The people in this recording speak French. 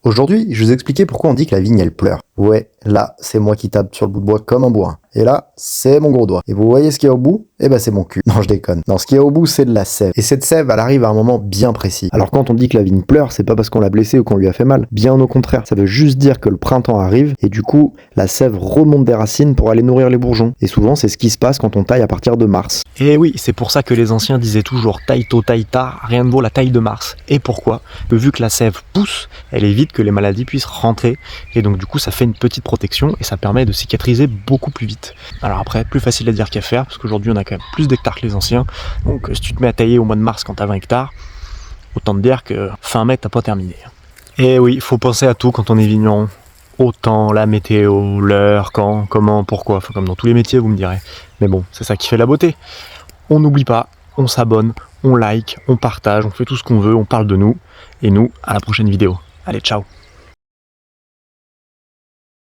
Aujourd'hui, je vais vous expliquer pourquoi on dit que la vigne elle pleure. Ouais, là, c'est moi qui tape sur le bout de bois comme un bourrin. Et là, c'est mon gros doigt. Et vous voyez ce qu'il y a au bout? Eh ben c'est mon cul. Non, je déconne. Non, ce qu'il y a au bout, c'est de la sève. Et cette sève, elle arrive à un moment bien précis. Alors quand on dit que la vigne pleure, c'est pas parce qu'on l'a blessée ou qu'on lui a fait mal. Bien au contraire. Ça veut juste dire que le printemps arrive et du coup, la sève remonte des racines pour aller nourrir les bourgeons. Et souvent, c'est ce qui se passe quand on taille à partir de mars. Et oui, c'est pour ça que les anciens disaient toujours taille tôt, taille tard, rien ne vaut la taille de mars. Et pourquoi? Vu que la sève pousse, elle évite que les maladies puissent rentrer. Et donc du coup, ça fait une petite protection et ça permet de cicatriser beaucoup plus vite. Alors après, plus facile à dire qu'à faire, parce qu'aujourd'hui on a quand même plus d'hectares que les anciens. Donc si tu te mets à tailler au mois de mars quand t'as 20 hectares, autant te dire que fin mai t'as pas terminé. Et oui, il faut penser à tout quand on est vigneron. Autant la météo, l'heure, quand, comment, pourquoi, enfin comme dans tous les métiers vous me direz. Mais bon, c'est ça qui fait la beauté. On n'oublie pas, on s'abonne, on like, on partage, on fait tout ce qu'on veut, on parle de nous. Et nous, à la prochaine vidéo. Allez, ciao!